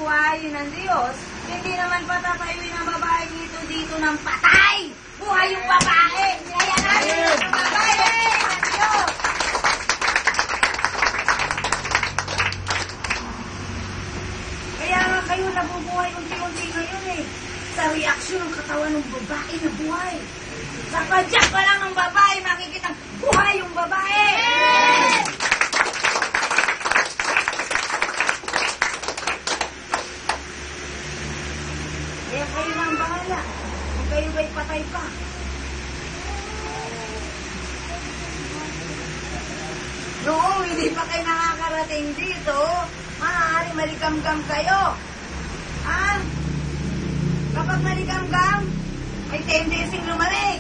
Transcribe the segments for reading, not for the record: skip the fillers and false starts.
buhayin ng Diyos, hindi naman patatayuin ang babae dito ng patay! Buhay yung babae! Kaya natin ang babae ng Diyos! Kaya nga kayo nabubuhay unti-unti ngayon eh. Sa reaksyon ng katawan ng babae na buhay. Sa padyak pa lang ng babae, makikita buhay yung babae! Kaya kayo na ang bahala. Kung kayo ba'y patay pa. Noong hindi pa kayo nakakarating dito, maaari maligam-gam kayo. Ha? Kapag maligam-gam, may tendency lumamig.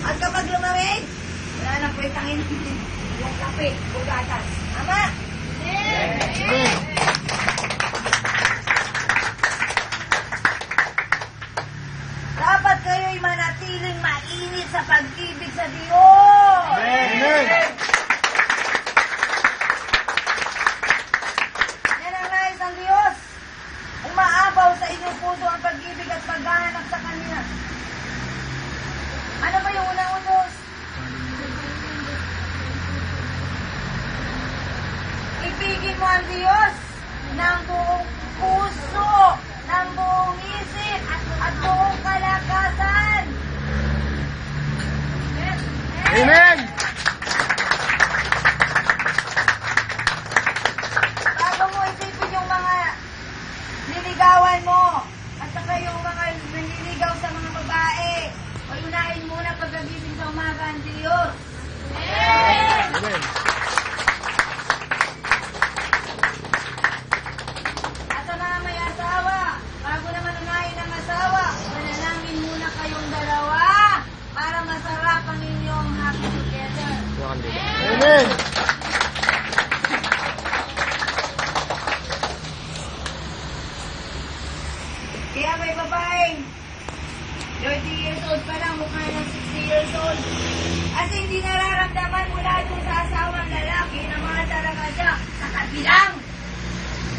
At kapag lumamig, wala nang kwentangin yung kape o gatas. Tama? Dapat kayo'y manatiling mainit sa pag-ibig sa Diyos. Amen. Yan ang nais ng Diyos. Umaabaw sa inyong puso ang pag-ibig at paghahanap sa Kanya. Ano ba yung unang utos? Ibigin mo ang Diyos ng buong puso, ng buong isip, at buong kalakasan. Amen. Bago mo isipin yung mga niligawan mo, at saka yung mga nanliligaw sa mga babae, o unahin muna pagkagising sa umaga ang Diyos. Amen. At sa mga may asawa, bago naman unahin ang asawa, manalangin muna kayong dalawa para masarap ang inyong happy together. Amen. Kaya may babae, 30 years old pa lang, mukha ng 60 years old. At hindi nararamdaman mula doon sa asawang lalaki na mahal talaga siya sa kabilang.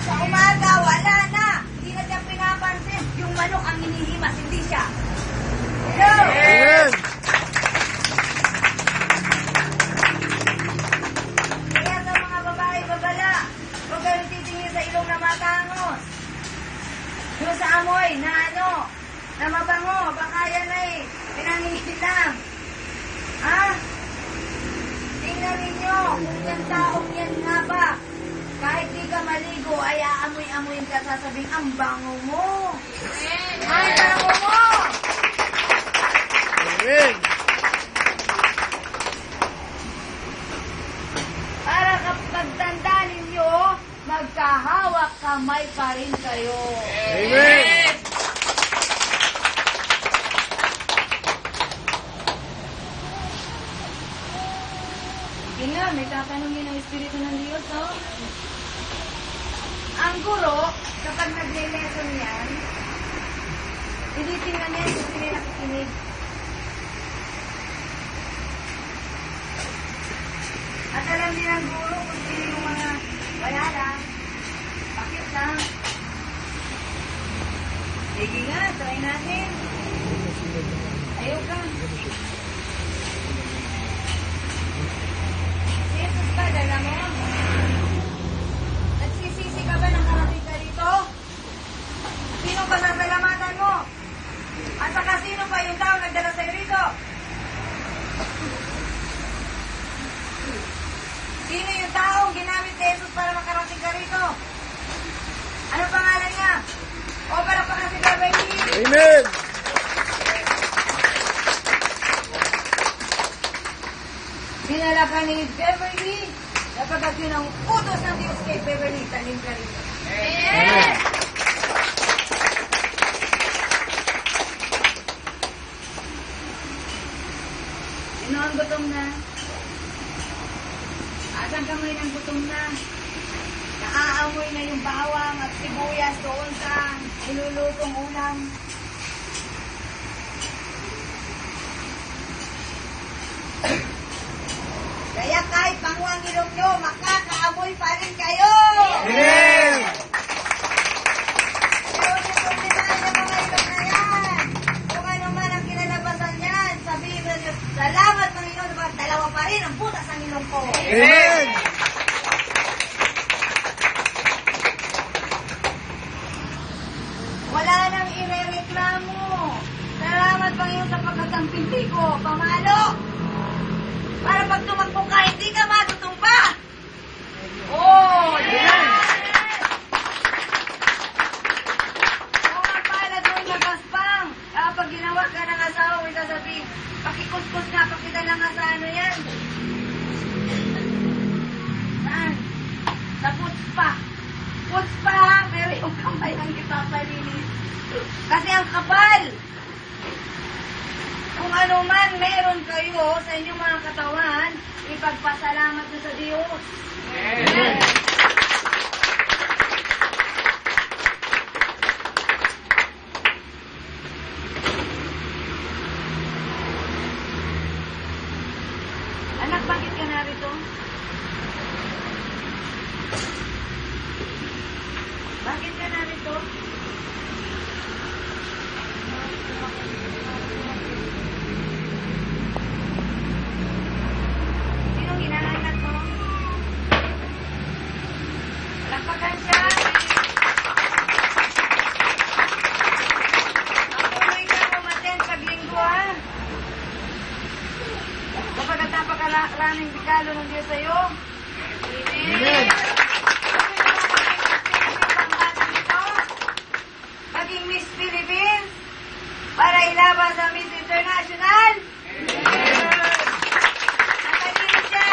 Sa umaga, wala na. Hindi na siya pinapansin. Yung manok ang hinihimas, hindi siya. Hello? Amen. Kaya sa mga babae, babala, huwag kayong titingin sa ilong na matangos. Yung sa amoy na ano, na mabango, baka yan ay pinangingin lang. Ha? Tingnan ninyo kung yung taong yan nga ba. Kahit di ka maligo, ay aamoy-amoyin ka, sasabing, ang bango mo. Ay, bango mo! Amen. Para kapag tanda ninyo, magkahawak kamay pa rin kayo. Amen. Yun nga, may tatanungin ang Espiritu ng Diyos, oh. Ang guro, kapag nagle-lesson yan, tinitingnan niya kung sila nakikinig. At alam din ang guro kung sino yung mga wala lang, bakit lang. Sige nga, try natin. Ayaw ka. Jesus ba, dala mo? Nagsisisi ka ba ng karating ka dito? Sino pa sasalamatan mo? At saka sino pa yung tao nagdala sa'yo rito? Sino yung taong ginamit ni Jesus para makarating ka rito? Ano pangalan niya? O para pa kasi Beverly? Amen. Dinala ka ni Beverly, napagkat yun ang utos ng Diyos kay Beverly, tanim ka rito. Amen. Sino ang gutom na? Asan ka ng gutom na? Naaamoy na yung bawang at sibuyas doon sa nilulutong ulam. Kaya kahit bango ang ilong nyo, makakaamoy pa rin kayo! Amen. ang pinti ko, pamalo. Para pag tumakbo ka, hindi ka matutumba. Oh, yan. Oo nga pala doon nagaspang. Kapag ginawa ka ng asawa, may sasabihin, pakikuskus nga, pakidala nga sa ano yan. Saan? Sa putspa. Putspa ha, pero yung kamay ang ipapalinis. Kasi ang kapal. Kung ano man meron kayo sa inyong mga katawan, ipagpasalamat nyo sa Diyos. Amen. Anak, bakit ka narito? Bakit ka narito? Sinong hinahanap mo? Lakpakan siya. Patuloy ka umaten pag linggo, ha? Kapag at napakaraming bigalo ng Diyos sa'yo. Amen. Maging Miss Philippines para ilaban sa Miss International. Nakalinis siya.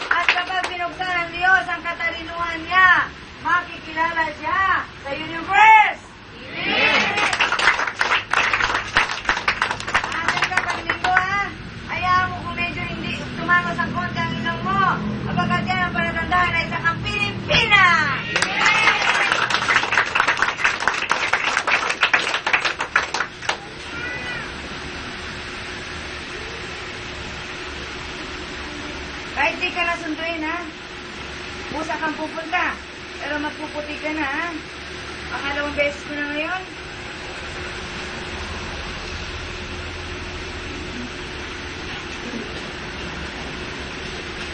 At kapag binuksan ng Diyos ang katalinuhan niya, makikilala siya sa universe. Amin ka pag linggo, ha? Hayaan mo kung medyo hindi tumangos ang konti ang ilong mo. Kapag yan ang palatandaan na isa kang Pilipina. Kahit di ka nasunduin, ha? Pusa kang pupunta. Pero magpuputi ka na, ha? Pangalawang beses ko na ngayon.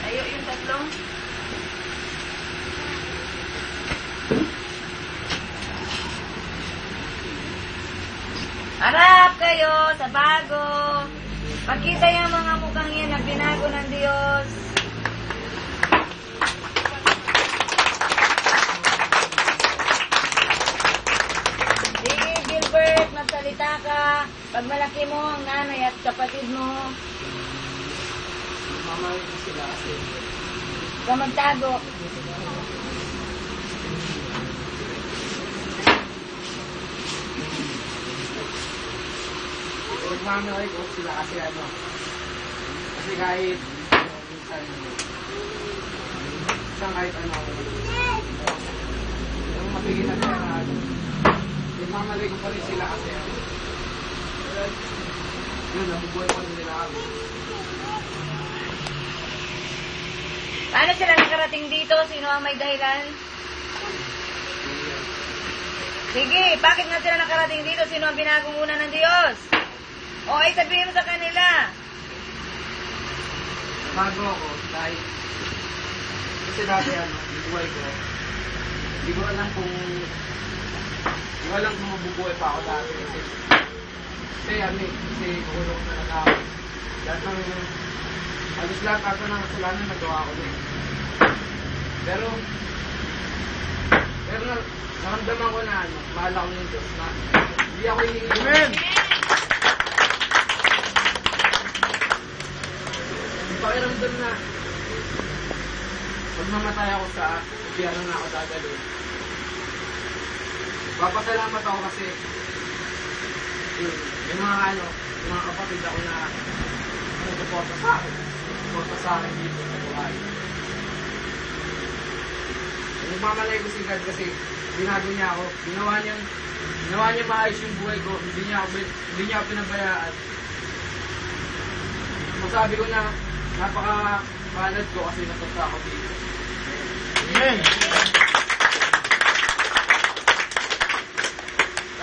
Tayo yung tatlo. Harap kayo sa bago. Makita yung mga mukhang yan na binago ng Diyos. Sige, Gilbert, magsalita ka. Pag malaki mo ang nanay at kapatid mo, huwag ka magtago. Magmamahal ko sila kasi ano. Kasi kahit minsan kahit ano, yung mapigitan nila na ano, magmamahal ko pa rin sila kasi ano. Yun, nabubuhay pa rin nila kami. Paano sila nakarating dito? Sino ang may dahilan? Sige, bakit nga sila nakarating dito? Sino ang binagong una ng Diyos? O ay sabihin mo sa kanila. Bago ako, dahil kasi dati ano, yung buhay ko, hindi ko alam kung mabubuhay pa ako dati kasi ano eh, kasi kukulong na ako. Lahat ng, halos lahat ata ng kasalanan nagawa ko din. Pero naramdaman ko na ano, mahal ako ng Diyos na hindi ako hinihingi. Amen. Pakiramdam na pag mamatay ako sa biyano na ako dadalhin. Papasalamat ako kasi yung mga ano, yung mga kapatid ako na suporta sa akin. Suporta sa akin dito sa buhay. Nagmamalay ko si God kasi binago niya ako. Ginawa niya maayos yung buhay ko. Hindi niya ako pinabayaan. Masabi ko na napaka-banad ko kasi napunta ako dito. Amen.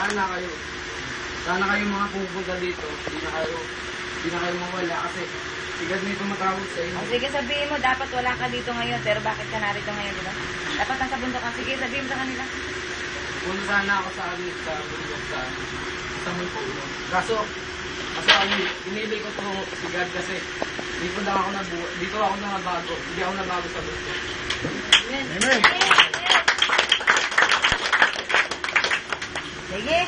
Sana kayo mga pupunta dito, hindi na kayo mawala kasi sigad may tumatawag sa inyo. O sige, sabihin mo, dapat wala ka dito ngayon, pero bakit ka narito ngayon, di ba? Dapat nasa bundok ka. Sige, sabihin mo sa kanila. punta sana ako sa amin, sa bundok sa may puno. Kaso pinili ko to si God kasi dito ako nabago. Hindi ako nabago sa bundok. Amen. Sige,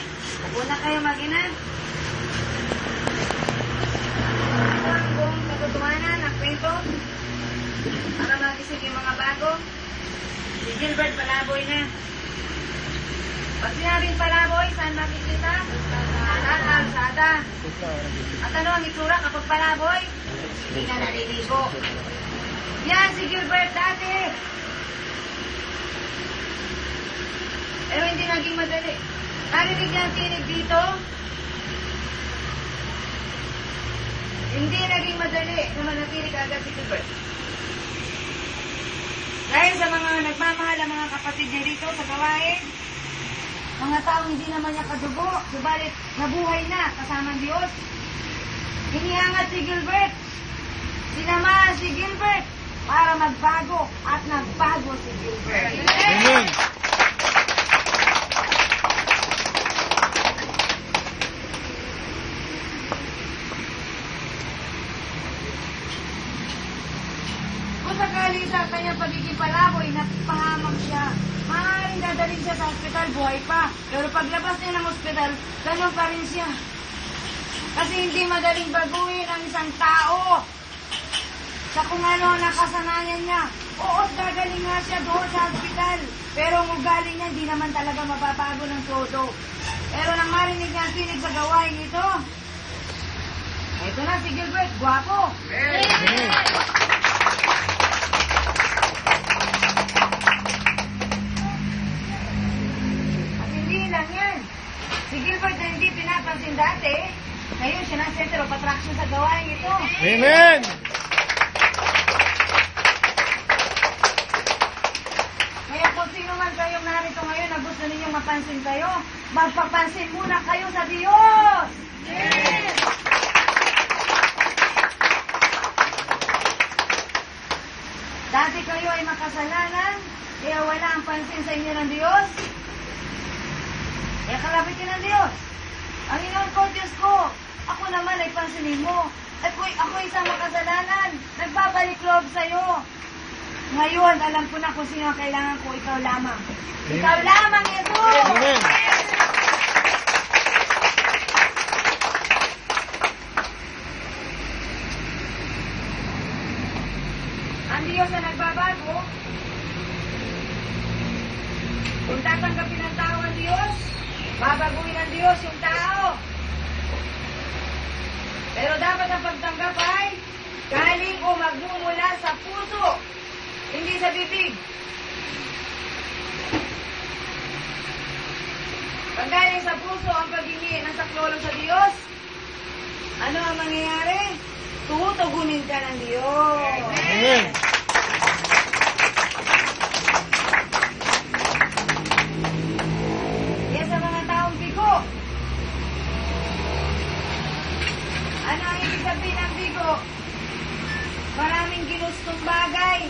una kayo mag-ina. Ito ang buong katotohanan ng kwento para mag-isip yung mga bago. Si Gilbert palaboy na. Pag sinabing palaboy, saan makikita? Sa kalsada. At ano ang itsura kapag palaboy? Hindi na naliligo. Yan si Gilbert dati. Pero hindi naging madali. Narinig niya ang tinig dito? Hindi naging madali na manatilig agad si Gilbert. Dahil sa mga nagmamahal ang mga kapatid niya dito sa gawain, mga taong hindi naman niya kadugo, subalit nabuhay na kasama ang Diyos. Hinihangat si Gilbert. Sinamahan si Gilbert para magbago at nagbago si Gilbert. Amen. Kung sakali sa kanyang pagiging palaboy na pahamak siya, maaaring dadalhin siya sa ospital, buhay pa. Pero paglabas niya ng ospital, ganun pa rin siya. Kasi hindi madaling baguhin ang isang tao sa kung ano ang nakasanayan niya. Oo, gagaling nga siya doon sa ospital. Pero ang ugali niya, hindi naman talaga mababago ng todo. Pero nang marinig niya ang tinig sa gawain ito, ito na si Gilbert, guwapo. At hindi lang yan. Si Gilbert na hindi pinapansin dati, ngayon siya ng center of attraction sa gawain ito. Amen. Kaya kung sino man kayong narito ngayon na gusto ninyong mapansin kayo, magpapansin muna kayo sa Diyos! Yes! Dati kayo ay makasalanan, kaya wala ang pansin sa inyo ng Diyos. Kaya kalabitin ng Diyos. Ang Panginoon ko, Diyos ko, ako naman ay pansinin mo. At ako isang makasalanan, nagbabalik loob sa'yo. Ngayon, alam ko na kung sino ang kailangan ko, ikaw lamang. Ikaw lamang, Jesus! Amen. Ang Diyos na nagbabago, kung tatanggapin ng tao ang Diyos, babaguhin ng Diyos yung tao. Pero dapat ang pagtanggap ay galing o magmumula sa puso, hindi sa bibig. Pag galing sa puso ang paghingi ng saklolo sa Diyos, ano ang mangyayari? Tutugunin ka ng Diyos. Amen. Yan sa mga taong bigo. Ano ang ibig sabihin ng bigo? Maraming ginustong bagay.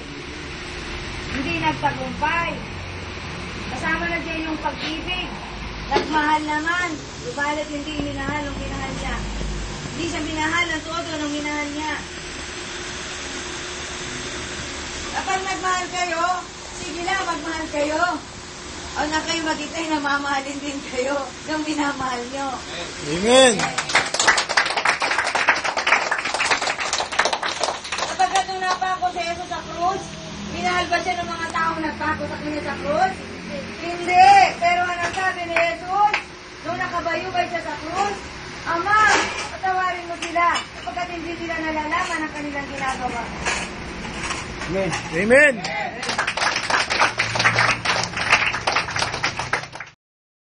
Hindi nagtagumpay. Kasama na dyan yung pag-ibig. Nagmahal naman. Subalit hindi minahal ang minahal niya. Hindi siya minahal ang todo ng minahal niya. Kapag nagmahal kayo, sige lang, magmahal kayo. O na kayo magitay na mamahalin din kayo ng minamahal nyo. Amen. Kapag nung napako sa Yeso sa krus, minahal ba siya ng mga taong nagpako sa kanya sa krus? Hindi. Pero anong sabi ni Jesus? Nung nakabayubay siya sa krus, Ama, patawarin mo sila sapagkat hindi nila nalalaman ang kanilang ginagawa. Amen.